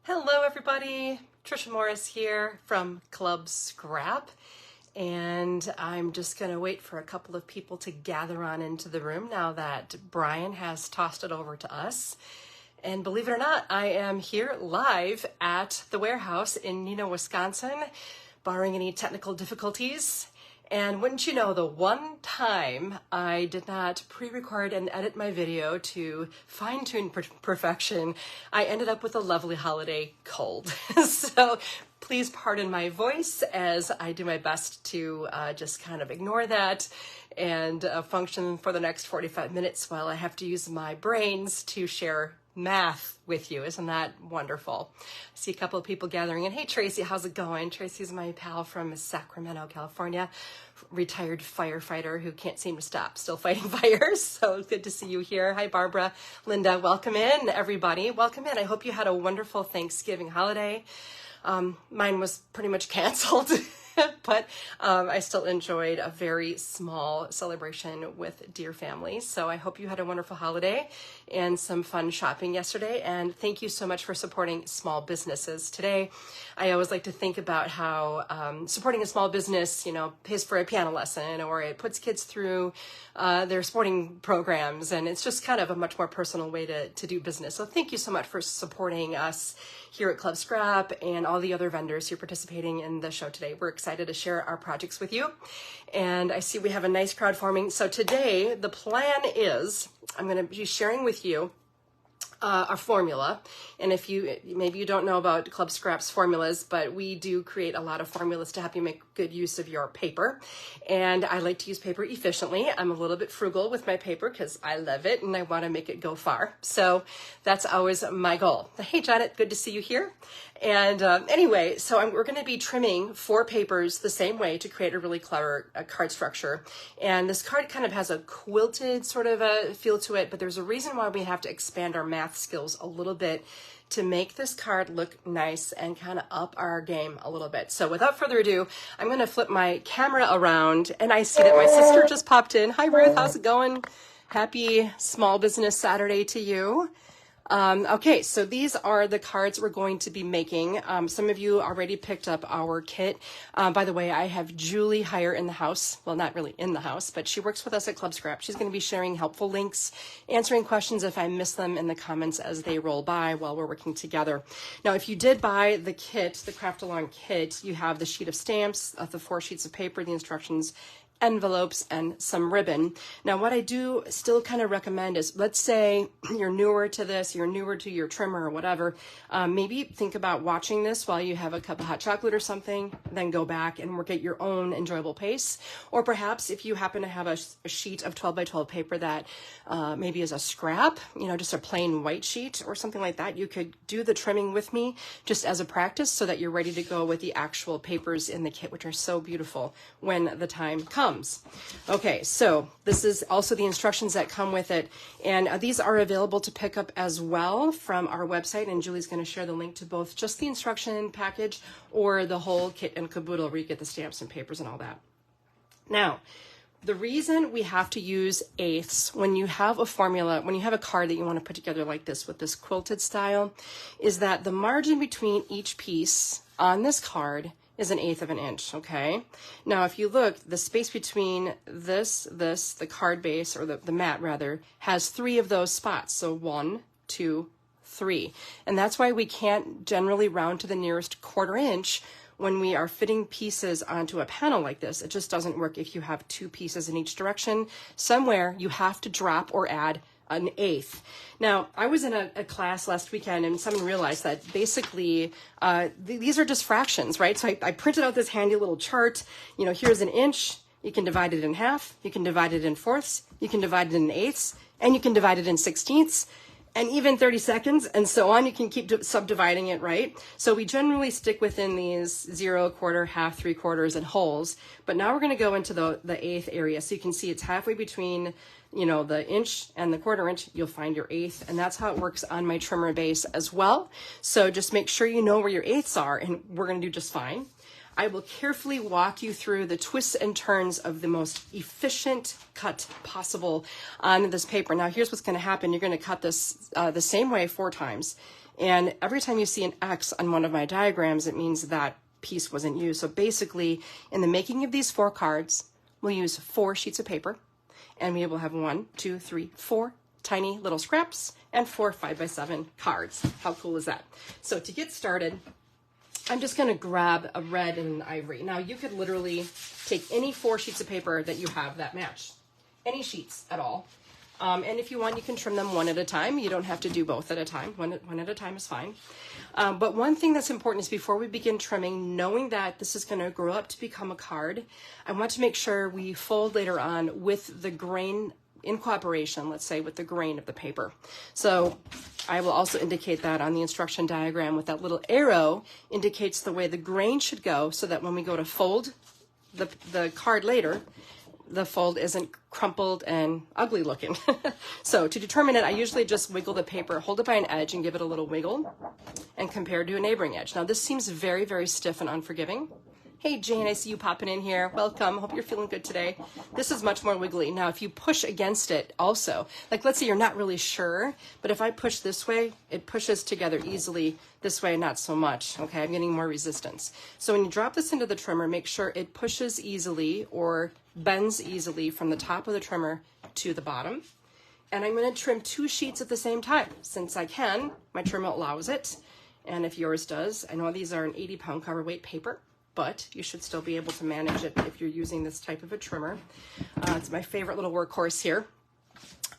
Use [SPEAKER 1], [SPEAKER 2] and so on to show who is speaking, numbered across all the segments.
[SPEAKER 1] Hello everybody, Tricia Morris here from Club Scrap, and I'm just going to wait for a couple of people to gather on into the room now that Brian has tossed it over to us. And believe it or not, I am here live at the warehouse in Neenah, Wisconsin, barring any technical difficulties. And wouldn't you know, the one time I did not pre-record and edit my video to fine-tune perfection, I ended up with a lovely holiday cold. So please pardon my voice as I do my best to just kind of ignore that and function for the next 45 minutes while I have to use my brains to share math with you. Isn't that wonderful? I see a couple of people gathering in. Hey, Tracy, how's it going? Tracy's my pal from Sacramento, California, retired firefighter who can't seem to stop, still fighting fires. So good to see you here. Hi, Barbara, Linda, welcome in, everybody. Welcome in. I hope you had a wonderful Thanksgiving holiday. Mine was pretty much canceled. But I still enjoyed a very small celebration with dear family. So I hope you had a wonderful holiday and some fun shopping yesterday. And thank you so much for supporting small businesses today. I always like to think about how supporting a small business, you know, pays for a piano lesson, or it puts kids through their sporting programs. And it's just kind of a much more personal way to do business. So thank you so much for supporting us here at Club Scrap and all the other vendors who are participating in the show today. We're excited to share our projects with you. And I see we have a nice crowd forming. So today, the plan is I'm going to be sharing with you our formula. And if maybe you don't know about Club Scrap's formulas, but we do create a lot of formulas to help you make good use of your paper. And I like to use paper efficiently. I'm a little bit frugal with my paper because I love it and I want to make it go far. So that's always my goal. Hey, Janet, good to see you here. And anyway, so we're going to be trimming 4 papers the same way to create a really clever card structure. And this card kind of has a quilted sort of a feel to it, but there's a reason why we have to expand our math skills a little bit to make this card look nice and kind of up our game a little bit. So without further ado, I'm going to flip my camera around, and I see that my sister just popped in. Hi, Ruth. How's it going? Happy Small Business Saturday to you. Okay, so these are the cards we're going to be making. Some of you already picked up our kit. By the way, I have Julie Heyer in the house. Well, not really in the house, but she works with us at Club Scrap. She's going to be sharing helpful links, answering questions if I miss them in the comments as they roll by while we're working together. Now, if you did buy the kit, the Craftalong kit, you have the sheet of stamps, the 4 sheets of paper, the instructions, envelopes, and some ribbon. Now, what I do still kind of recommend is, let's say you're newer to this, you're newer to your trimmer or whatever, maybe think about watching this while you have a cup of hot chocolate or something, then go back and work at your own enjoyable pace. Or perhaps if you happen to have a sheet of 12 by 12 paper that maybe is a scrap, you know, just a plain white sheet or something like that, you could do the trimming with me just as a practice so that you're ready to go with the actual papers in the kit, which are so beautiful when the time comes. Okay, so this is also the instructions that come with it, and these are available to pick up as well from our website, and Julie's going to share the link to both just the instruction package or the whole kit and caboodle where you get the stamps and papers and all that. Now, the reason we have to use eighths when you have a formula, when you have a card that you want to put together like this with this quilted style, is that the margin between each piece on this card is 1/8 of an inch, okay? Now, if you look, the space between the card base, or the mat rather, has 3 of those spots. So 1, 2, 3. And that's why we can't generally round to the nearest 1/4 inch when we are fitting pieces onto a panel like this. It just doesn't work if you have 2 pieces in each direction. Somewhere you have to drop or add 1/8. Now, I was in a class last weekend and someone realized that basically these are just fractions, right? So I printed out this handy little chart. You know, here's 1 inch. You can divide it in half. You can divide it in 4ths. You can divide it in 1/8, and you can divide it in 16ths, and even 30 and so on. You can keep subdividing it, right? So we generally stick within these 0, 1/4, half, 3/4, and wholes. But now we're going to go into the 1/8 area. So you can see it's halfway between, you know, the inch and the 1/4 inch. You'll find your 1/8, and that's how it works on my trimmer base as well. So just make sure you know where your 1/8s are, and we're going to do just fine. I will carefully walk you through the twists and turns of the most efficient cut possible on this paper. Now, here's what's going to happen. You're going to cut this the same way 4 times. And every time you see an X on one of my diagrams, it means that piece wasn't used. So basically, in the making of these 4 cards, we'll use 4 sheets of paper, and we will have 1, 2, 3, 4 tiny little scraps and 4 5x7 cards. How cool is that? So to get started, I'm just going to grab a red and an ivory. Now, you could literally take any 4 sheets of paper that you have that match, any sheets at all. And if you want, you can trim them one at a time. You don't have to do both at a time. One at a time is fine. But one thing that's important is before we begin trimming, knowing that this is going to grow up to become a card, I want to make sure we fold later on with the grain in cooperation, let's say, with the grain of the paper. So I will also indicate that on the instruction diagram with that little arrow indicates the way the grain should go so that when we go to fold the card later, the fold isn't crumpled and ugly looking. So to determine it, I usually just wiggle the paper, hold it by an edge and give it a little wiggle and compare to a neighboring edge. Now this seems very, very stiff and unforgiving. Hey Jane, I see you popping in here. Welcome. Hope you're feeling good today. This is much more wiggly. Now, if you push against it also, like let's say you're not really sure, but if I push this way, it pushes together easily. This way, not so much. Okay, I'm getting more resistance. So when you drop this into the trimmer, make sure it pushes easily or bends easily from the top of the trimmer to the bottom. And I'm going to trim 2 sheets at the same time. Since I can, my trimmer allows it. And if yours does, I know these are an 80-pound cover weight paper, but you should still be able to manage it if you're using this type of a trimmer. It's my favorite little workhorse here.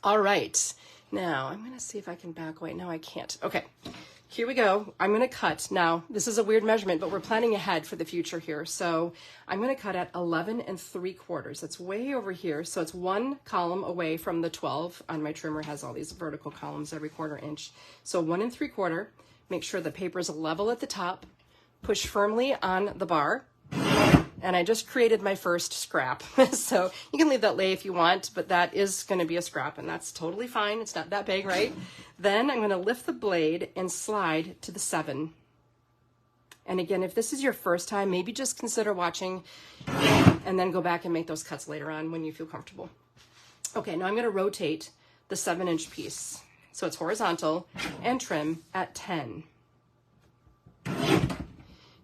[SPEAKER 1] All right, now I'm gonna see if I can back away. No, I can't. Okay, here we go. I'm gonna cut. Now, this is a weird measurement, but we're planning ahead for the future here. So I'm gonna cut at 11 3/4. That's way over here. So it's 1 column away from the 12. On my trimmer has all these vertical columns every 1/4 inch. So 1 3/4. Make sure the paper is level at the top. Push firmly on the bar, and I just created my first scrap. So you can leave that lay if you want, but that is going to be a scrap, and that's totally fine. It's not that big, right? Then I'm going to lift the blade and slide to the 7. And again, if this is your first time, maybe just consider watching and then go back and make those cuts later on when you feel comfortable. Okay, now I'm going to rotate the 7-inch piece. So it's horizontal and trim at 10.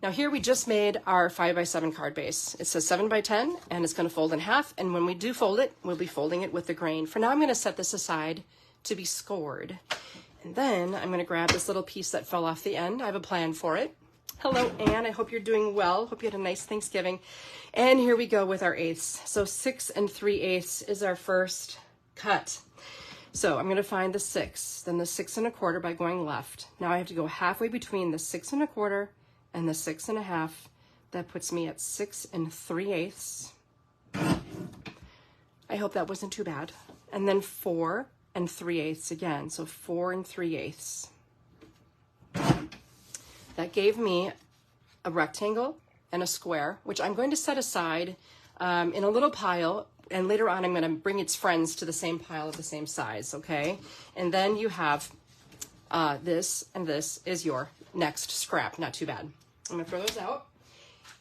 [SPEAKER 1] Now here we just made our 5x7 card base. It says 7x10 and it's going to fold in half. And when we do fold it, we'll be folding it with the grain. For now, I'm going to set this aside to be scored. And then I'm going to grab this little piece that fell off the end. I have a plan for it. Hello, Anne. I hope you're doing well. Hope you had a nice Thanksgiving. And here we go with our 1/8. So 6 3/8 is our first cut. So I'm going to find the 6, then the 6 1/4 by going left. Now I have to go halfway between the 6 1/4 and the 6 1/2. That puts me at 6 3/8. I hope that wasn't too bad. And then 4 3/8 again. So 4 3/8. That gave me a rectangle and a square, which I'm going to set aside in a little pile. And later on, I'm going to bring its friends to the same pile of the same size, okay? And then you have this, and this is your next scrap. Not too bad. I'm going to throw those out.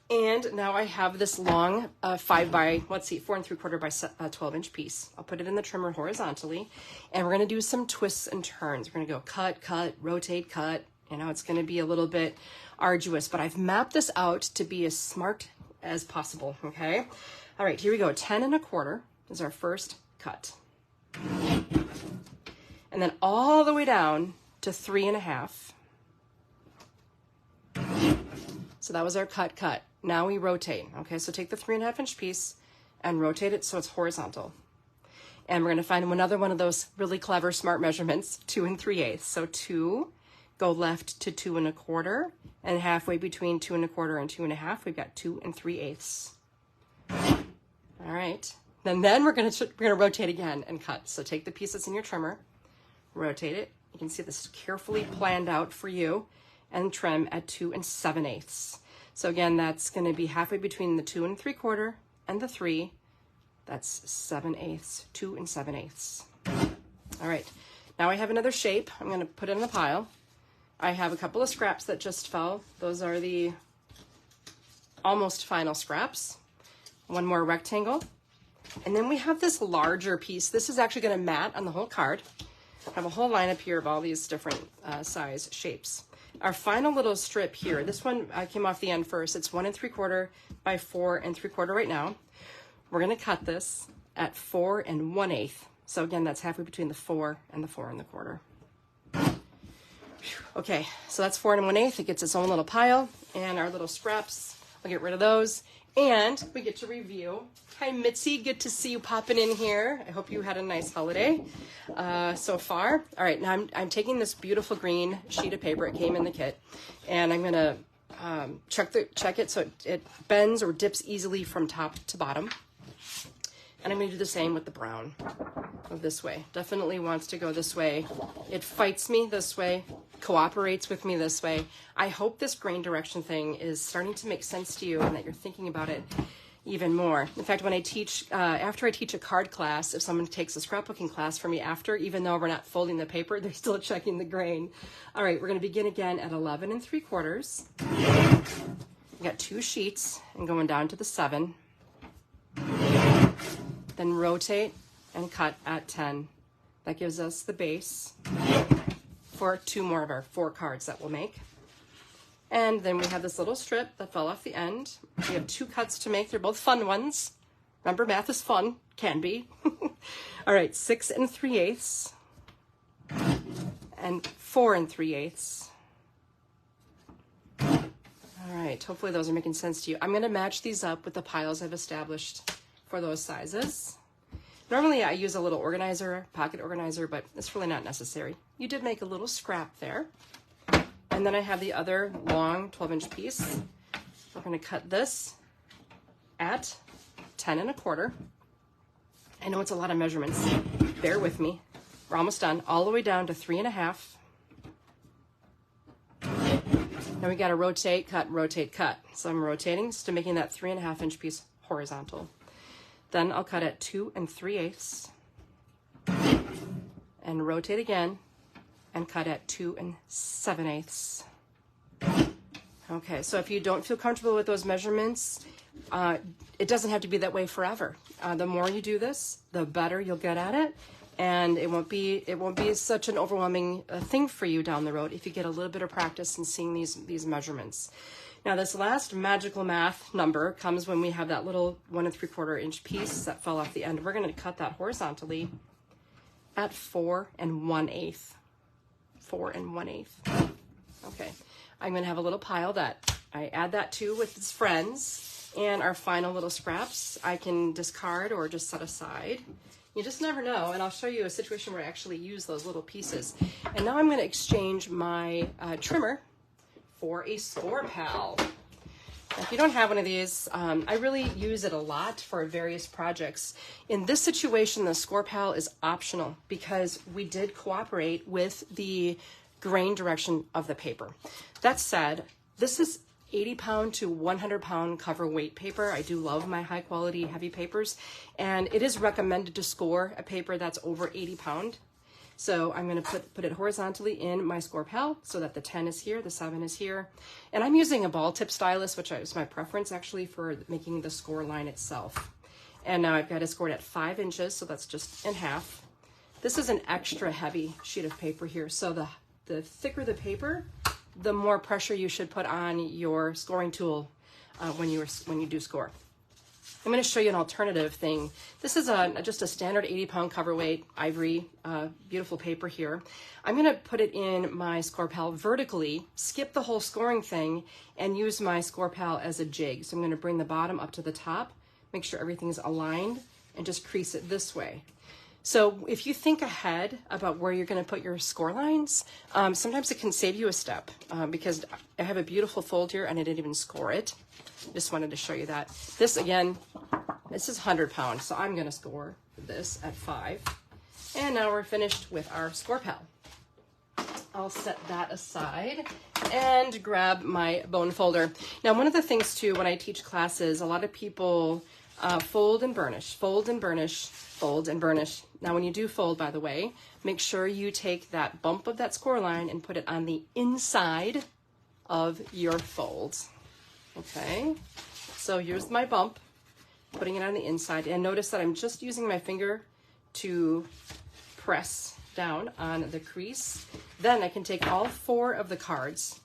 [SPEAKER 1] And now I have this long 4 3/4 by 12-inch piece. I'll put it in the trimmer horizontally, and we're going to do some twists and turns. We're going to go cut, cut, rotate, cut. You know, it's going to be a little bit arduous, but I've mapped this out to be as smart as possible, okay? All right, here we go. 10 1/4 is our first cut. And then all the way down to 3 1/2. So that was our cut. Now we rotate. Okay, so take the 3 1/2-inch piece and rotate it so it's horizontal. And we're going to find another one of those really clever, smart measurements, 2 3/8. So 2, go left to 2 1/4, and halfway between 2 1/4 and 2 1/2, we've got 2 3/8. All right, then we're gonna rotate again and cut. So take the piece that's in your trimmer, rotate it. You can see this is carefully planned out for you, and trim at 2 7/8. So again, that's going to be halfway between the 2 3/4 and the 3. That's 7/8, 2 7/8. All right, now I have another shape. I'm going to put it in the pile. I have a couple of scraps that just fell. Those are the almost final scraps. One more rectangle. And then we have this larger piece. This is actually going to mat on the whole card. I have a whole lineup here of all these different size shapes. Our final little strip here, this one came off the end first. It's 1 3/4 by 4 3/4 right now. We're going to cut this at 4 1/8. So again, that's halfway between the 4 and the 4 1/4. Okay, so that's 4 1/8. It gets its own little pile, and our little scraps, I'll get rid of those. And we get to review. Hi, Mitzi, good to see you popping in here. I hope you had a nice holiday so far. All right, now I'm taking this beautiful green sheet of paper. It came in the kit, and I'm gonna check it so it bends or dips easily from top to bottom. And I'm gonna do the same with the brown. Go this way. Definitely wants to go this way. It fights me this way, cooperates with me this way. I hope this grain direction thing is starting to make sense to you and that you're thinking about it even more. In fact, when I teach, after I teach a card class, if someone takes a scrapbooking class for me after, even though we're not folding the paper, they're still checking the grain. All right, we're gonna begin again at 11 3/4. We got 2 sheets and going down to the 7. Then rotate and cut at 10. That gives us the base for 2 more of our 4 cards that we'll make. And then we have this little strip that fell off the end. We have 2 cuts to make. They're both fun ones. Remember, math is fun. Can be. All right, 6 3/8 and 4 3/8. All right, hopefully those are making sense to you. I'm going to match these up with the piles I've established for those sizes. Normally I use a little organizer, pocket organizer, but it's really not necessary. You did make a little scrap there. And then I have the other long 12-inch piece. We're going to cut this at 10 1/4. I know it's a lot of measurements. Bear with me. We're almost done. All the way down to 3 1/2. Now we got to rotate, cut. So I'm rotating just to making that 3 1/2-inch piece horizontal. Then I'll cut at 2 3/8 and rotate again and cut at 2 7/8. Okay, so if you don't feel comfortable with those measurements, it doesn't have to be that way forever. The more you do this, the better you'll get at it, and it won't be such an overwhelming thing for you down the road if you get a little bit of practice in seeing these measurements. Now this last magical math number comes when we have that little 1 3/4-inch piece that fell off the end. We're going to cut that horizontally at 4 1/8. 4 1/8. Okay, I'm going to have a little pile that I add that to with its friends, and our final little scraps I can discard or just set aside. You just never know, and I'll show you a situation where I actually use those little pieces. And now I'm going to exchange my trimmer for a score pal. If you don't have one of these, I really use it a lot for various projects. In this situation, the score pal is optional because we did cooperate with the grain direction of the paper. That said, this is 80-pound to 100-pound cover weight paper. I do love my high quality heavy papers, and it is recommended to score a paper that's over 80 pound. So I'm going to put it horizontally in my score pal so that the 10 is here, the 7 is here. And I'm using a ball tip stylus, which is my preference actually for making the score line itself. And now I've got it scored at 5 inches, so that's just in half. This is an extra heavy sheet of paper here. So the thicker the paper, the more pressure you should put on your scoring tool when you do score. I'm going to show you an alternative thing. This is just a standard 80-pound cover weight ivory, beautiful paper here. I'm going to put it in my score pal vertically, skip the whole scoring thing, and use my score pal as a jig. So I'm going to bring the bottom up to the top, make sure everything's aligned, and just crease it this way. So if you think ahead about where you're going to put your score lines, sometimes it can save you a step because I have a beautiful fold here and I didn't even score it. Just wanted to show you that. This again, this is 100 pounds, so I'm going to score this at 5. And now we're finished with our score pal. I'll set that aside and grab my bone folder. Now, one of the things too, when I teach classes, a lot of people fold and burnish, fold and burnish, fold and burnish. Now, when you do fold, by the way, make sure you take that bump of that score line and put it on the inside of your fold. Okay, So here's my bump, putting it on the inside, and notice that I'm just using my finger to press down on the crease. Then I can take all 4 of the cards,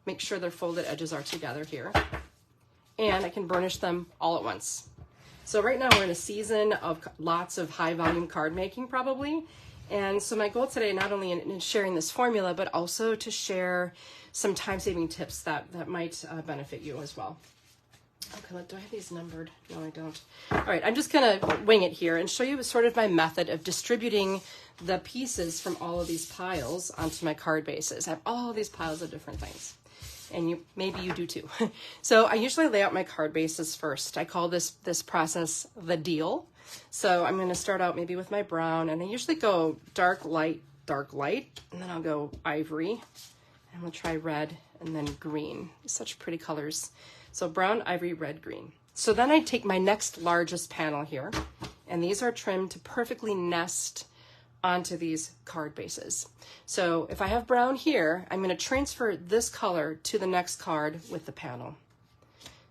[SPEAKER 1] make sure their folded edges are together here, and I can burnish them all at once. So right now we're in a season of lots of high volume card making probably. And so my goal today, not only in sharing this formula, but also to share some time-saving tips that might benefit you as well. Okay, do I have these numbered? No, I don't. All right, I'm just gonna wing it here and show you sort of my method of distributing the pieces from all of these piles onto my card bases. I have all these piles of different things, and maybe you do too. So I usually lay out my card bases first. I call this process the deal. So I'm gonna start out maybe with my brown, and I usually go dark, light, and then I'll go ivory, and we'll try red, and then green. Such pretty colors. So brown, ivory, red, green. So then I take my next largest panel here, and these are trimmed to perfectly nest onto these card bases. So if I have brown here, I'm going to transfer this color to the next card with the panel.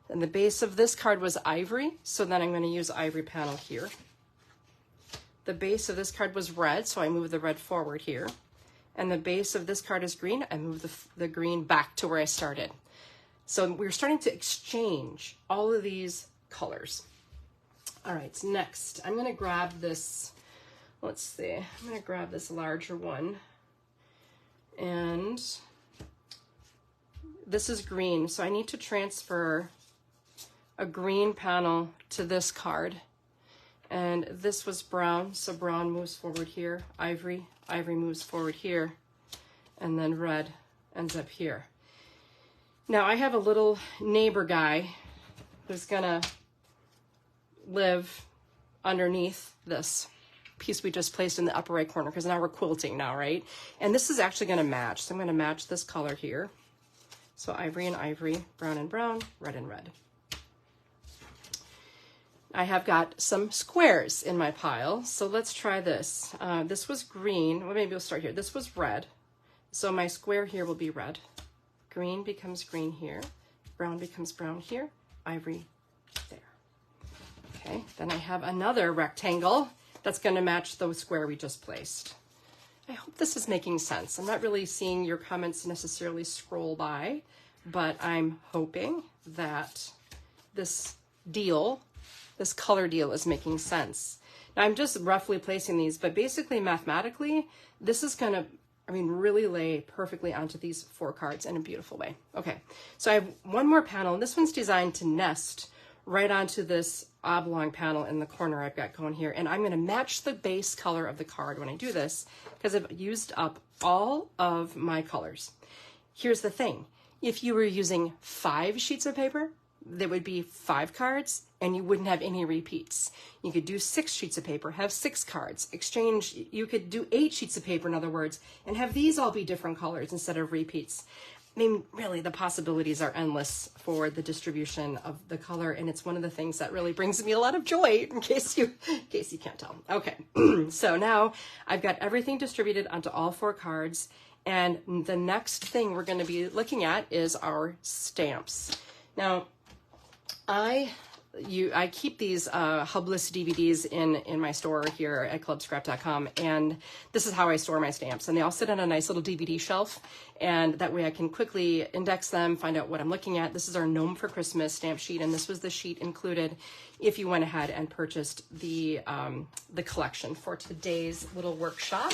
[SPEAKER 1] And the base of this card was ivory, so then I'm going to use ivory panel here. The base of this card was red, so I move the red forward here. And the base of this card is green, I move the green back to where I started. So we're starting to exchange all of these colors. All right, so next I'm gonna grab this, let's see, I'm gonna grab this larger one. And this is green, so I need to transfer a green panel to this card. And this was brown, so brown moves forward here, ivory moves forward here, and then red ends up here. Now I have a little neighbor guy who's gonna live underneath this piece we just placed in the upper right corner, because now we're quilting now, right? And this is actually gonna match. So I'm gonna match this color here. So ivory and ivory, brown and brown, red and red. I have got some squares in my pile, so let's try this. This was green, well maybe we'll start here. This was red, so my square here will be red. Green becomes green here, brown becomes brown here, ivory there. Okay, then I have another rectangle that's going to match the square we just placed. I hope this is making sense. I'm not really seeing your comments necessarily scroll by, but I'm hoping that this deal, this color deal, is making sense. Now I'm just roughly placing these, but basically mathematically, this is going to really lay perfectly onto these 4 cards in a beautiful way. Okay, so I have one more panel, and this one's designed to nest right onto this oblong panel in the corner I've got going here. And I'm gonna match the base color of the card when I do this, because I've used up all of my colors. Here's the thing. If you were using 5 sheets of paper, there would be 5 cards, and you wouldn't have any repeats. You could do 6 sheets of paper, have 6 cards, exchange, you could do 8 sheets of paper, in other words, and have these all be different colors instead of repeats. I mean, really, the possibilities are endless for the distribution of the color, and it's one of the things that really brings me a lot of joy, in case you can't tell. Okay, so now I've got everything distributed onto all 4 cards, and the next thing we're going to be looking at is our stamps. Now, I keep these hubless DVDs in my store here at clubscrap.com, and this is how I store my stamps. And they all sit on a nice little DVD shelf, and that way I can quickly index them, find out what I'm looking at. This is our Gnome for Christmas stamp sheet, and this was the sheet included if you went ahead and purchased the collection for today's little workshop.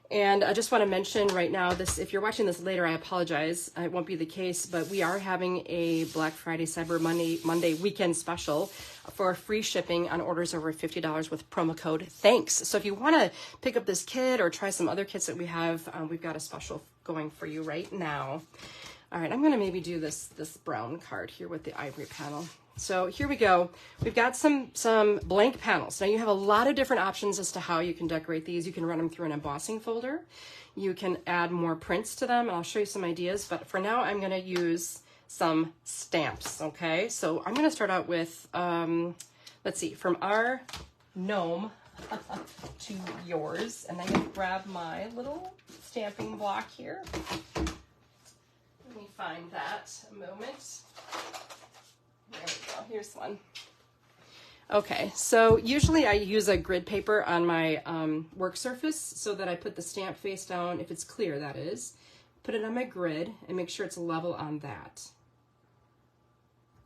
[SPEAKER 1] And I just want to mention right now, if you're watching this later, I apologize. It won't be the case, but we are having a Black Friday, Cyber Monday weekend special for free shipping on orders over $50 with promo code THANKS. So if you want to pick up this kit or try some other kits that we have, we've got a special going for you right now. All right, I'm going to maybe do this brown card here with the ivory panel. So here we go. We've got some blank panels. Now you have a lot of different options as to how you can decorate these. You can run them through an embossing folder. You can add more prints to them, and I'll show you some ideas. But for now, I'm going to use some stamps, okay? So I'm going to start out with, let's see, from our gnome to yours. And I'm going to grab my little stamping block here. Let me find that a moment. There we go. here's one. Okay, so usually I use a grid paper on my work surface so that I put the stamp face down, if it's clear that is, put it on my grid and make sure it's level on that.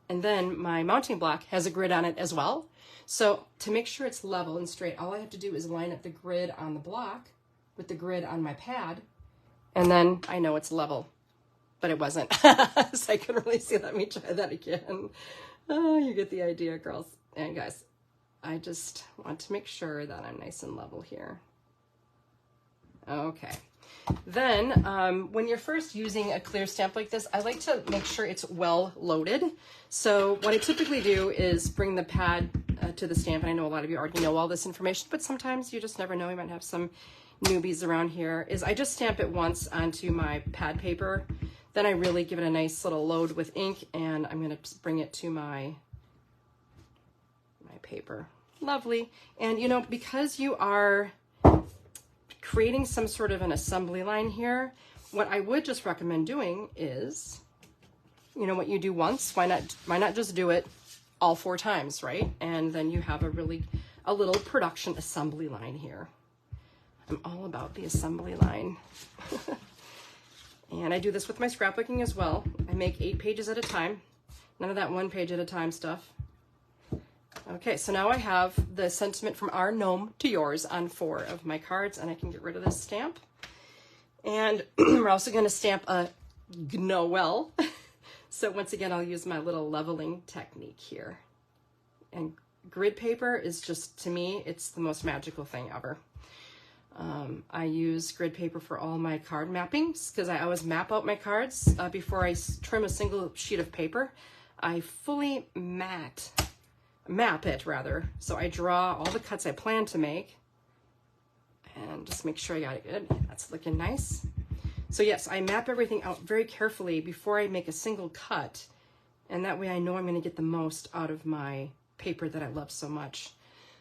[SPEAKER 1] And then my mounting block has a grid on it as well. So to make sure it's level and straight, all I have to do is line up the grid on the block with the grid on my pad, and then I know it's level. But it wasn't, so I couldn't really see. Let me try that again. Oh, you get the idea, girls and guys. I just want to make sure that I'm nice and level here. Okay. Then when you're first using a clear stamp like this, I like to make sure it's well loaded. So what I typically do is bring the pad to the stamp, and I know a lot of you already know all this information, but sometimes you just never know. You might have some newbies around here. Is I just stamp it once onto my pad paper. Then I really give it a nice little load with ink, and I'm going to bring it to my paper. Lovely. And you know, because you are creating some sort of an assembly line here, what I would just recommend doing is, you know, what you do once, why not just do it all 4 times, right? And then you have a little production assembly line here. I'm all about the assembly line. And I do this with my scrapbooking as well. I make 8 pages at a time. None of that 1 page at a time stuff. Okay, so now I have the sentiment from our gnome to yours on 4 of my cards, and I can get rid of this stamp. And we're also going to stamp a Noel. So once again, I'll use my little leveling technique here. And grid paper is just, to me, it's the most magical thing ever. I use grid paper for all my card mappings because I always map out my cards before I trim a single sheet of paper. I fully map it rather. So I draw all the cuts I plan to make and just make sure I got it good. That's looking nice. So yes, I map everything out very carefully before I make a single cut. And that way I know I'm going to get the most out of my paper that I love so much.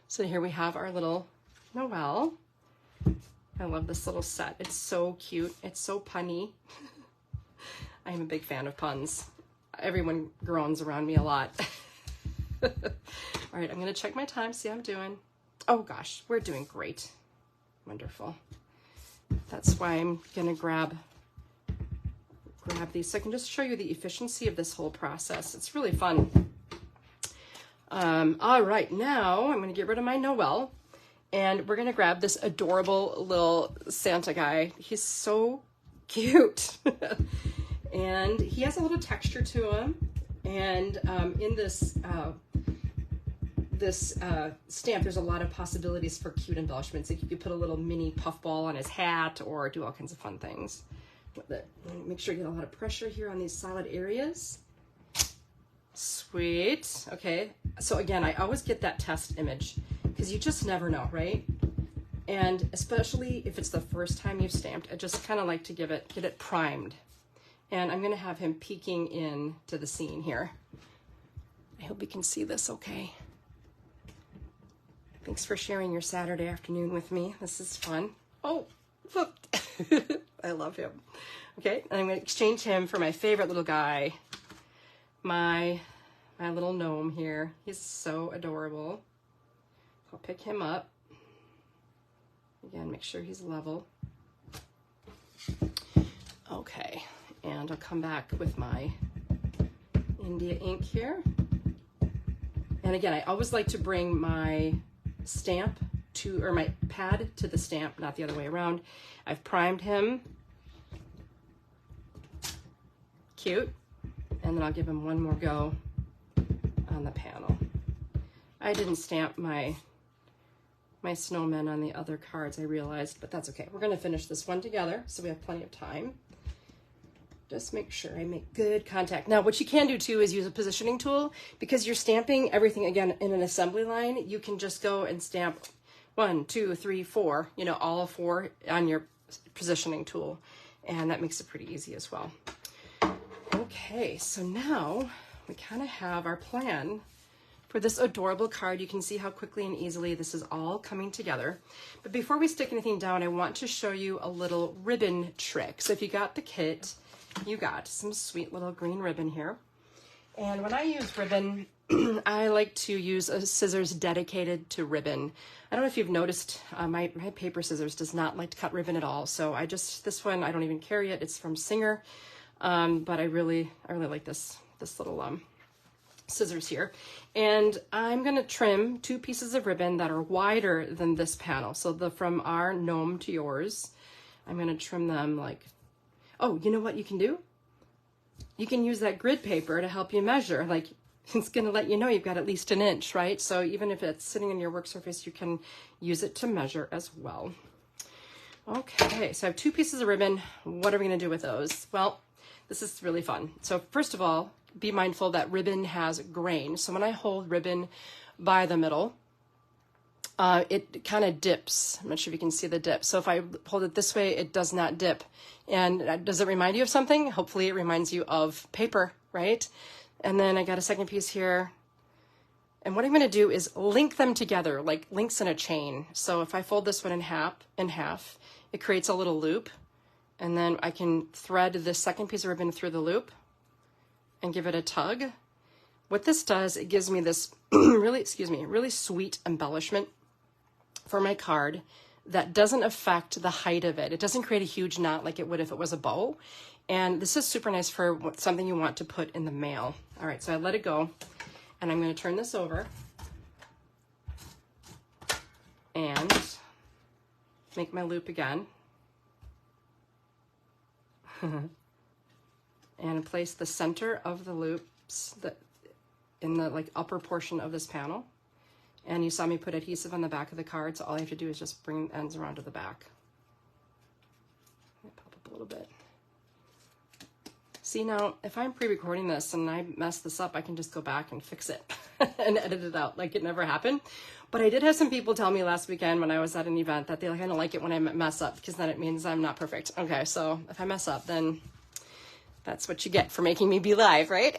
[SPEAKER 1] So here we have our little Noel. I love this little set. It's so cute. It's so punny. I am a big fan of puns. Everyone groans around me a lot. All right, I'm going to check my time, see how I'm doing. Oh gosh, we're doing great. Wonderful. That's why I'm going to grab these so I can just show you the efficiency of this whole process. It's really fun. All right, now I'm going to get rid of my Noel. And we're going to grab this adorable little Santa guy. He's so cute. And he has a little texture to him. And in this stamp, there's a lot of possibilities for cute embellishments. Like you could put a little mini puffball on his hat or do all kinds of fun things with it. Make sure you get a lot of pressure here on these solid areas. Sweet. Okay. So again, I always get that test image because you just never know, right? And especially if it's the first time you've stamped, I just kind of like to get it primed. And I'm going to have him peeking in to the scene here. I hope you can see this okay. Thanks for sharing your Saturday afternoon with me. This is fun. Oh, look. I love him. Okay, and I'm going to exchange him for my favorite little guy. My little gnome here. He's so adorable. I'll pick him up. Again, make sure he's level. Okay, and I'll come back with my India ink here. And again, I always like to bring my stamp or my pad to the stamp, not the other way around. I've primed him. Cute. And then I'll give him one more go on the panel. I didn't stamp my snowmen on the other cards, I realized, but that's okay. We're going to finish this one together, so we have plenty of time. Just make sure I make good contact. Now, what you can do too is use a positioning tool. Because you're stamping everything, again, in an assembly line, you can just go and stamp 1, 2, 3, 4, you know, all 4 on your positioning tool. And that makes it pretty easy as well. Okay, so now we kind of have our plan for this adorable card. You can see how quickly and easily this is all coming together. But before we stick anything down, I want to show you a little ribbon trick. So if you got the kit, you got some sweet little green ribbon here. And when I use ribbon, I like to use a scissors dedicated to ribbon. I don't know if you've noticed, my paper scissors does not like to cut ribbon at all. So this one, I don't even carry it. It's from Singer. But I really like this little scissors here. And I'm going to trim 2 pieces of ribbon that are wider than this panel. So from our gnome to yours, I'm going to trim them like, oh, you know what you can do? You can use that grid paper to help you measure. Like, it's going to let you know you've got at least 1 inch, right? So even if it's sitting on your work surface, you can use it to measure as well. Okay, so I have 2 pieces of ribbon. What are we going to do with those? Well, this is really fun. So first of all, be mindful that ribbon has grain. So when I hold ribbon by the middle, it kind of dips. I'm not sure if you can see the dip. So if I hold it this way, it does not dip. And does it remind you of something? Hopefully it reminds you of paper, right? And then I got a second piece here. And what I'm going to do is link them together, like links in a chain. So if I fold this one in half, it creates a little loop. And then I can thread this second piece of ribbon through the loop and give it a tug. What this does, it gives me this really sweet embellishment for my card that doesn't affect the height of it. It doesn't create a huge knot like it would if it was a bow. And this is super nice for something you want to put in the mail. All right, so I let it go, and I'm going to turn this over and make my loop again. And place the center of the loops in the like upper portion of this panel. And you saw me put adhesive on the back of the card, so all you have to do is just bring the ends around to the back. Pop up a little bit. See, now, if I'm pre-recording this and I mess this up, I can just go back and fix it and edit it out like it never happened. But I did have some people tell me last weekend when I was at an event that they kind of like it when I mess up, because then it means I'm not perfect. Okay, so if I mess up, then that's what you get for making me be live, right?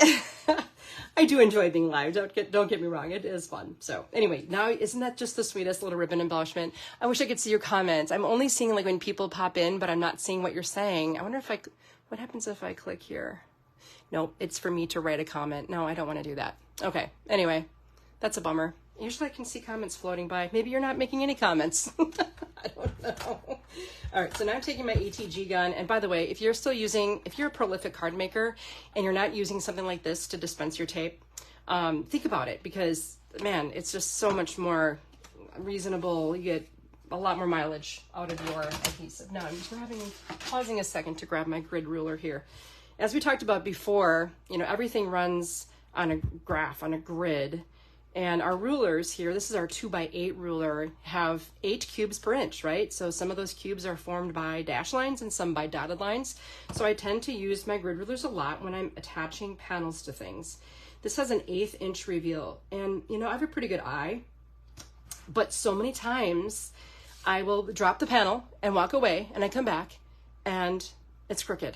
[SPEAKER 1] I do enjoy being live. Don't get me wrong. It is fun. So anyway, now isn't that just the sweetest little ribbon embellishment? I wish I could see your comments. I'm only seeing like when people pop in, but I'm not seeing what you're saying. I wonder if what happens if I click here? Nope, it's for me to write a comment. No, I don't want to do that. Okay, anyway, that's a bummer. Usually I can see comments floating by. Maybe you're not making any comments. I don't know. All right, so now I'm taking my ATG gun. And by the way, if you're a prolific card maker and you're not using something like this to dispense your tape, think about it, because man, it's just so much more reasonable. You get a lot more mileage out of your adhesive. Now I'm just pausing a second to grab my grid ruler here. As we talked about before, everything runs on a graph, on a grid. And our rulers here, this is our 2x8 ruler, have 8 cubes per inch, right? So some of those cubes are formed by dash lines and some by dotted lines. So I tend to use my grid rulers a lot when I'm attaching panels to things. This has an 1/8 inch reveal, and I have a pretty good eye, but so many times I will drop the panel and walk away, and I come back and it's crooked.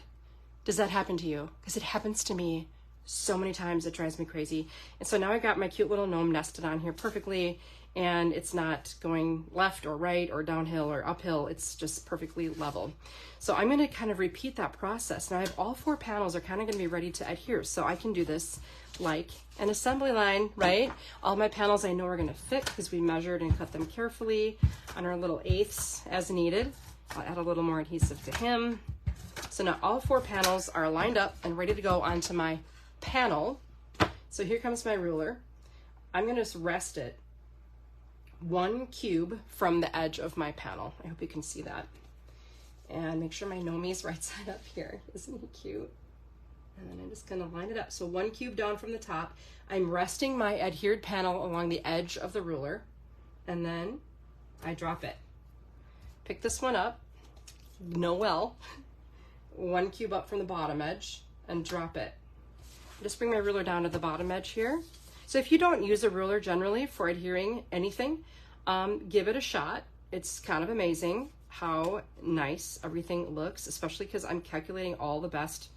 [SPEAKER 1] Does that happen to you? Because it happens to me so many times, it drives me crazy. And so now I got my cute little gnome nested on here perfectly, and it's not going left or right or downhill or uphill. It's just perfectly level. So I'm going to kind of repeat that process. Now I have all 4 panels are kind of going to be ready to adhere. So I can do this like an assembly line, right? All my panels I know are going to fit because we measured and cut them carefully on our little 1/8 as needed. I'll add a little more adhesive to him. So now all 4 panels are lined up and ready to go onto my panel. So here comes my ruler. I'm going to just rest it 1 cube from the edge of my panel. I hope you can see that. And make sure my Nomi's right side up here. Isn't he cute? And then I'm just going to line it up. So 1 cube down from the top. I'm resting my adhered panel along the edge of the ruler, and then I drop it. Pick this one up, Noel, 1 cube up from the bottom edge, and drop it. Just bring my ruler down to the bottom edge here. So if you don't use a ruler generally for adhering anything, give it a shot. It's kind of amazing how nice everything looks, especially because I'm calculating all the best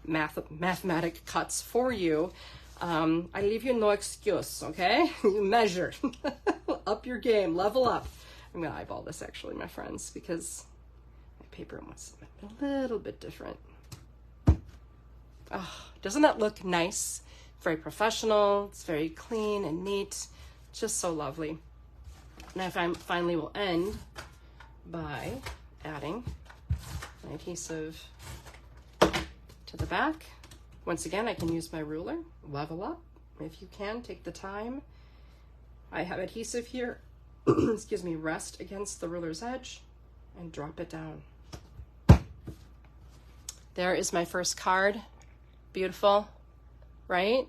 [SPEAKER 1] mathematic cuts for you. I leave you no excuse, okay? You measure. Up your game, level up. I'm gonna eyeball this actually, my friends, because my paper was a little bit different. Oh, doesn't that look nice very professional. It's very clean and neat. Just so lovely. And I finally will end by adding my adhesive to the back. Once again, I can use my ruler, level up. If you can, take the time. I have adhesive here, excuse me, rest against the ruler's edge and drop it down. There is my first card. Beautiful, right?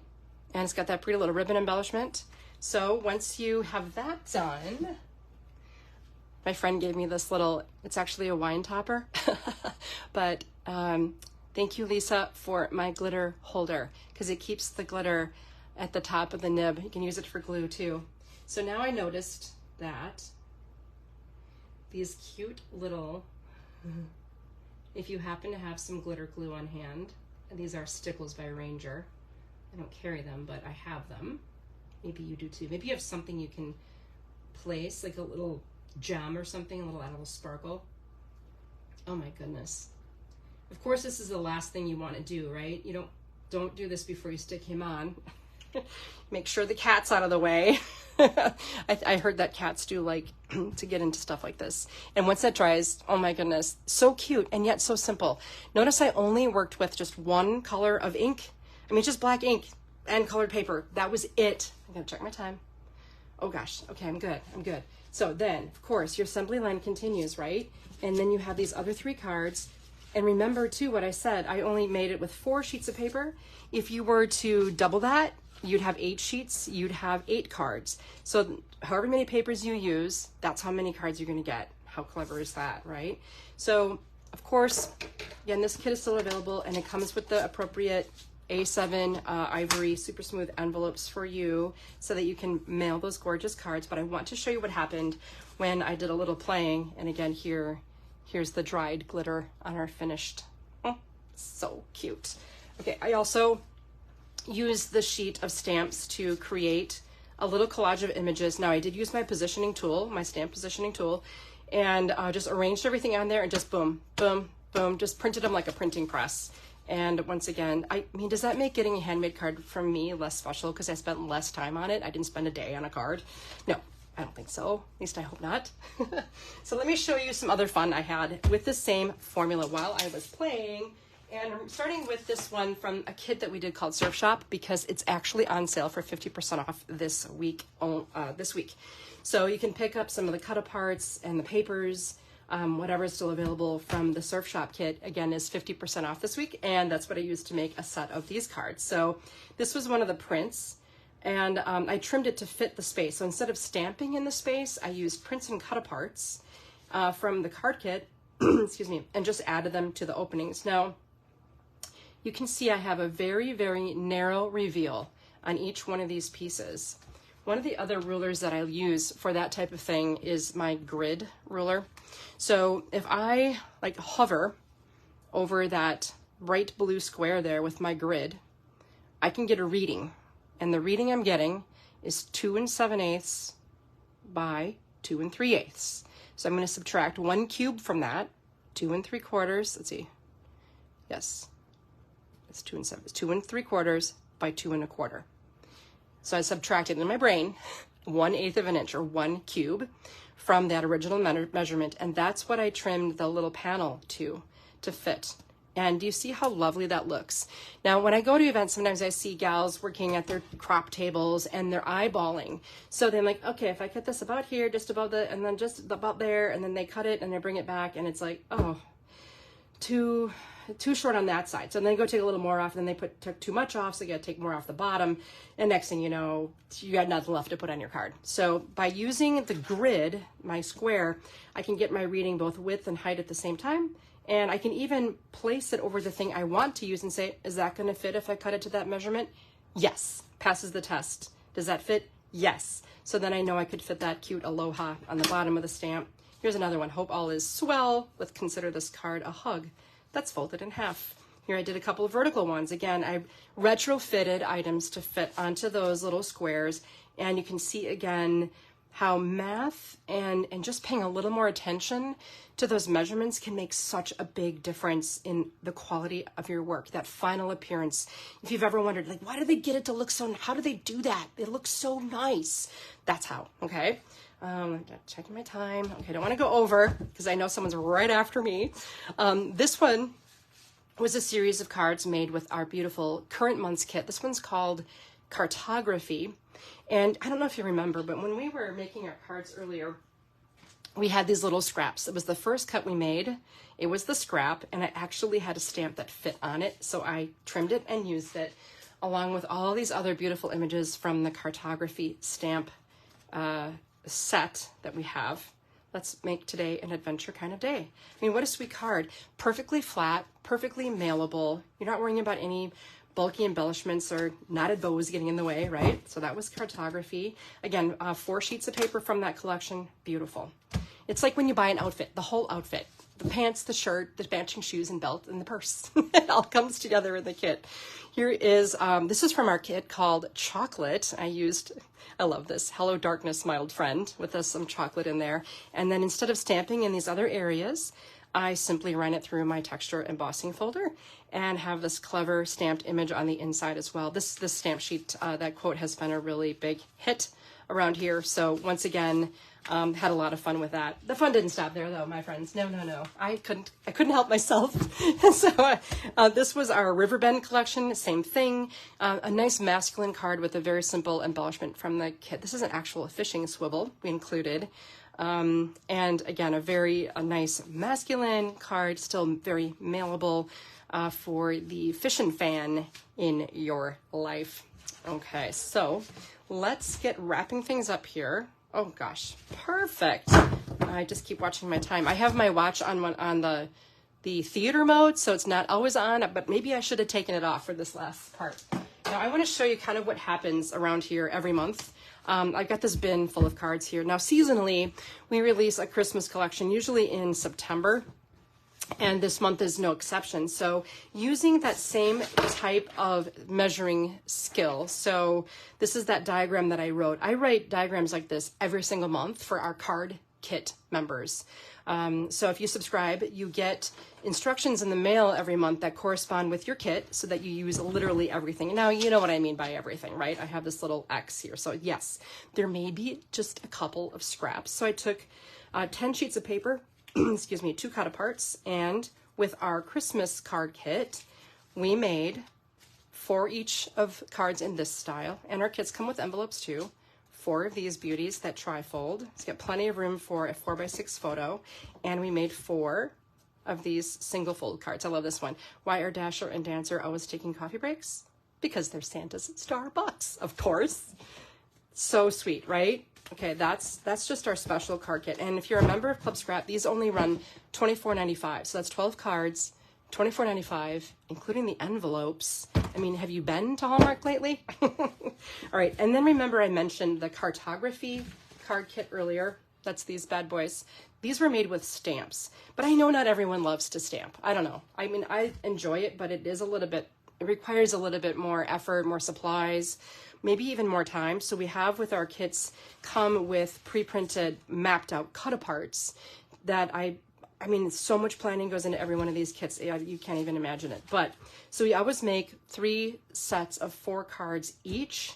[SPEAKER 1] And it's got that pretty little ribbon embellishment. So once you have that done, my friend gave me this little, it's actually a wine topper, but thank you, Lisa, for my glitter holder, because it keeps the glitter at the top of the nib. You can use it for glue too. So now I noticed that these cute little, if you happen to have some glitter glue on hand, and these are Stickles by Ranger. I don't carry them, but I have them. Maybe you do too. Maybe you have something you can place, like a little gem or something, a little sparkle. Oh my goodness. Of course, this is the last thing you want to do, right? You don't do this before you stick him on. Make sure the cat's out of the way. I heard that cats do like to get into stuff like this. And once that dries, oh my goodness, so cute and yet so simple. Notice I only worked with just one color of ink. I mean, just black ink and colored paper. That was it. I'm gonna check my time. Oh gosh, okay, I'm good. So then, of course, your assembly line continues, right? And then you have these other 3 cards. And remember too what I said, I only made it with 4 sheets of paper. If you were to double that, you'd have 8 sheets, you'd have 8 cards. So however many papers you use, that's how many cards you're gonna get. How clever is that, right? So of course, again, this kit is still available and it comes with the appropriate A7 ivory super smooth envelopes for you so that you can mail those gorgeous cards. But I want to show you what happened when I did a little playing. And again, here's the dried glitter on our finished. Oh, so cute. Okay, I also use the sheet of stamps to create a little collage of images. Now I did use my positioning tool, my stamp positioning tool, and just arranged everything on there and just boom, boom, boom, just printed them like a printing press. And once again, I mean, does that make getting a handmade card from me less special because I spent less time on it? I didn't spend a day on a card. No, I don't think so. At least I hope not. So let me show you some other fun I had with the same formula while I was playing. And I'm starting with this one from a kit that we did called Surf Shop because it's actually on sale for 50% off this week. So you can pick up some of the cut aparts and the papers, whatever is still available from the Surf Shop kit, again, is 50% off this week. And that's what I used to make a set of these cards. So this was one of the prints and I trimmed it to fit the space. So instead of stamping in the space, I used prints and cut aparts from the card kit, excuse me, and just added them to the openings. Now, you can see I have a very, very narrow reveal on each one of these pieces. One of the other rulers that I use for that type of thing is my grid ruler. So if I like hover over that bright blue square there with my grid, I can get a reading. And the reading I'm getting is 2 7/8 by 2 3/8. So I'm going to subtract 1 cube from that, 2 3/4. Let's see. Yes. It's 2 7. It's 2 3/4 by 2 1/4. So I subtracted in my brain 1/8 of an inch or 1 cube from that original measurement. And that's what I trimmed the little panel to fit. And do you see how lovely that looks? Now, when I go to events, sometimes I see gals working at their crop tables and they're eyeballing. So they're like, okay, if I cut this about here, just about the, and then just about there, and then they cut it and they bring it back and it's like, oh, too short on that side. So then they go take a little more off and then they took too much off. So you got to take more off the bottom. And next thing you know, you got nothing left to put on your card. So by using the grid, my square, I can get my reading both width and height at the same time. And I can even place it over the thing I want to use and say, is that going to fit if I cut it to that measurement? Yes. Passes the test. Does that fit? Yes. So then I know I could fit that cute aloha on the bottom of the stamp. Here's another one. Hope all is swell with consider this card a hug. That's folded in half. Here I did a couple of vertical ones. Again, I retrofitted items to fit onto those little squares. And you can see again how math and just paying a little more attention to those measurements can make such a big difference in the quality of your work, that final appearance. If you've ever wondered, like, why do they get it to look so, how do they do that? It looks so nice. That's how, okay? Checking my time. Okay, don't want to go over because I know someone's right after me. This one was a series of cards made with our beautiful current month's kit. This one's called Cartography. And I don't know if you remember, but when we were making our cards earlier, we had these little scraps. It was the first cut we made. It was the scrap, and I actually had a stamp that fit on it. So I trimmed it and used it along with all these other beautiful images from the Cartography stamp set that we have. Let's make today an adventure kind of day. I mean, what a sweet card. Perfectly flat, perfectly mailable. You're not worrying about any bulky embellishments or knotted bows getting in the way, right? So that was Cartography. Again, 4 sheets of paper from that collection. Beautiful. It's like when you buy an outfit, the whole outfit. The pants, the shirt, the matching shoes and belt, and the purse. It all comes together in the kit. Here is, this is from our kit called Chocolate. I love this, Hello Darkness, My Old Friend, with some chocolate in there. And then instead of stamping in these other areas, I simply run it through my texture embossing folder and have this clever stamped image on the inside as well. This stamp sheet, that quote has been a really big hit around here. So once again, had a lot of fun with that. The fun didn't stop there though, my friends. No. I couldn't help myself. So this was our Riverbend collection, same thing. A nice masculine card with a very simple embellishment from the kit. This is an actual fishing swivel we included. And again, a nice masculine card, still very mailable for the fishing fan in your life. Okay, so let's get wrapping things up here. Oh gosh, perfect. I just keep watching my time. I have my watch on the theater mode, so it's not always on, but maybe I should have taken it off for this last part. Now I want to show you kind of what happens around here every month. I've got this bin full of cards here. Now seasonally, we release a Christmas collection, usually in September. And this month is no exception. So using that same type of measuring skill. So this is that diagram that I wrote. I write diagrams like this every single month for our card kit members. So if you subscribe, you get instructions in the mail every month that correspond with your kit so that you use literally everything. Now, you know what I mean by everything, right? I have this little X here. So yes, there may be just a couple of scraps. So I took 10 sheets of paper, excuse me, 2 cut aparts, and with our Christmas card kit, we made 4 each of cards in this style, and our kits come with envelopes too. 4 of these beauties that trifold. It's got plenty of room for a 4x6 photo, and we made 4 of these single fold cards. I love this one. Why are Dasher and Dancer always taking coffee breaks? Because they're Santa's at Starbucks, of course. So sweet, right? Okay, that's just our special card kit. And if you're a member of Club Scrap, these only run $24.95. So that's 12 cards, $24.95, including the envelopes. I mean, have you been to Hallmark lately? All right, and then remember I mentioned the Cartography card kit earlier. That's these bad boys. These were made with stamps, but I know not everyone loves to stamp. I don't know. I mean, I enjoy it, but it requires a little bit more effort, more supplies, maybe even more time. So we have with our kits come with pre-printed, mapped out cut aparts that I mean, so much planning goes into every one of these kits. You can't even imagine it. But so we always make 3 sets of 4 cards each.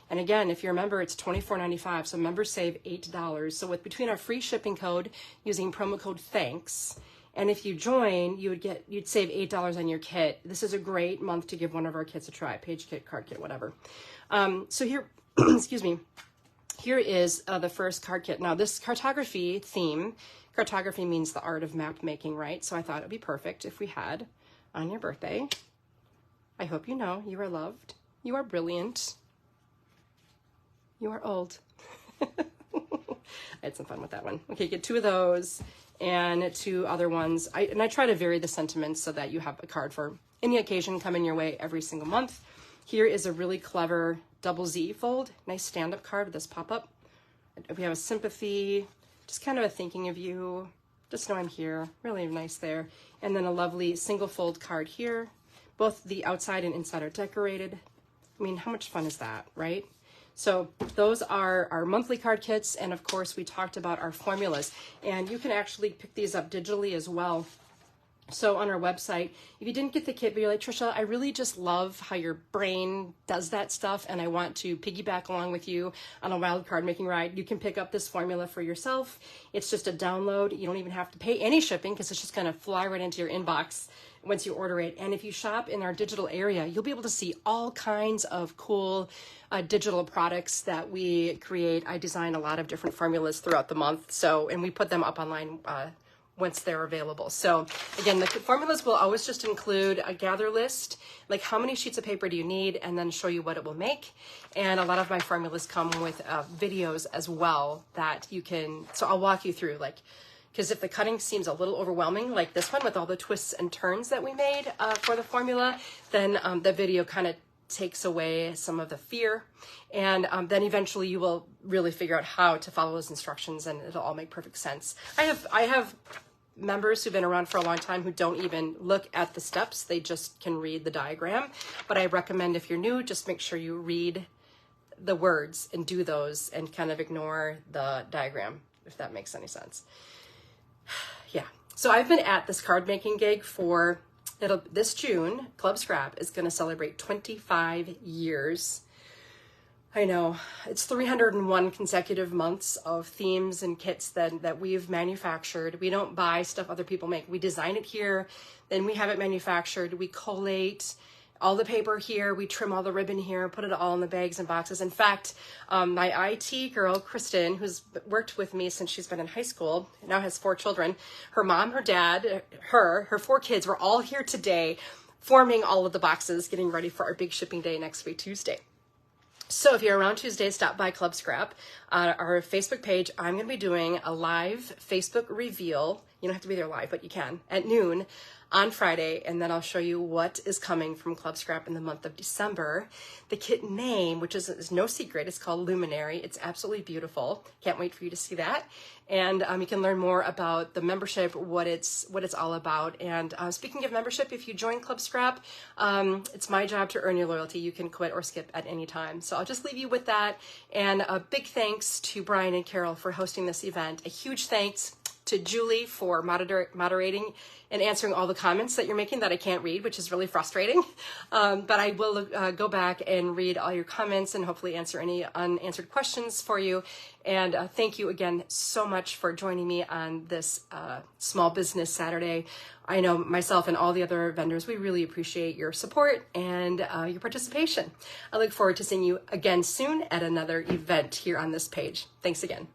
[SPEAKER 1] And again, if you remember, it's $24.95. So members save $8. So between our free shipping code using promo code THANKS, and if you join, you'd save $8 on your kit. This is a great month to give one of our kits a try. Page kit, card kit, whatever. So here, excuse me, here is the first card kit. Now this cartography theme, cartography means the art of map making, right? So I thought it'd be perfect if we had on your birthday. I hope you know you are loved. You are brilliant. You are old. I had some fun with that one. Okay, get 2 of those and 2 other ones. I try to vary the sentiments so that you have a card for any occasion coming your way every single month. Here is a really clever double Z fold. Nice stand-up card with this pop-up. We have a sympathy, just kind of a thinking of you. Just know I'm here. Really nice there. And then a lovely single fold card here. Both the outside and inside are decorated. I mean, how much fun is that, right? So those are our monthly card kits. And of course, we talked about our formulas. And you can actually pick these up digitally as well. So on our website, if you didn't get the kit, but you're like, Tricia, I really just love how your brain does that stuff, and I want to piggyback along with you on a wild card making ride, you can pick up this formula for yourself. It's just a download. You don't even have to pay any shipping because it's just going to fly right into your inbox once you order it. And if you shop in our digital area, you'll be able to see all kinds of cool digital products that we create. I design a lot of different formulas throughout the month. So, and we put them up online once they're available. So again, the formulas will always just include a gather list, like how many sheets of paper do you need, and then show you what it will make. And a lot of my formulas come with videos as well that you can, so I'll walk you through, like, because if the cutting seems a little overwhelming, like this one with all the twists and turns that we made for the formula, then the video kind of takes away some of the fear. And then eventually you will really figure out how to follow those instructions, and it'll all make perfect sense. I have members who've been around for a long time who don't even look at the steps. They just can read the diagram. But I recommend if you're new, just make sure you read the words and do those and kind of ignore the diagram, if that makes any sense. Yeah. So I've been at this card making gig for this June. Club Scrap is going to celebrate 25 years. I know, it's 301 consecutive months of themes and kits that we've manufactured. We don't buy stuff other people make. We design it here, then we have it manufactured. We collate all the paper here. We trim all the ribbon here, put it all in the bags and boxes. In fact, my IT girl, Kristen, who's worked with me since she's been in high school, now has 4 children. Her mom, her dad, her 4 kids were all here today forming all of the boxes, getting ready for our big shipping day next week, Tuesday. So if you're around Tuesday, stop by Club Scrap. Our Facebook page, I'm going to be doing a live Facebook reveal. You don't have to be there live, but you can, at noon on Friday, and then I'll show you what is coming from Club Scrap in the month of December. The kit name, which is no secret, it's called Luminary. It's absolutely beautiful. Can't wait for you to see that. And you can learn more about the membership, what it's all about. And speaking of membership, if you join Club Scrap, it's my job to earn your loyalty. You can quit or skip at any time. So I'll just leave you with that. And a big thanks to Brian and Carol for hosting this event. A huge thanks to Julie for moderating and answering all the comments that you're making that I can't read, which is really frustrating. But I will go back and read all your comments and hopefully answer any unanswered questions for you. And thank you again so much for joining me on this Small Business Saturday. I know myself and all the other vendors, we really appreciate your support and your participation. I look forward to seeing you again soon at another event here on this page. Thanks again.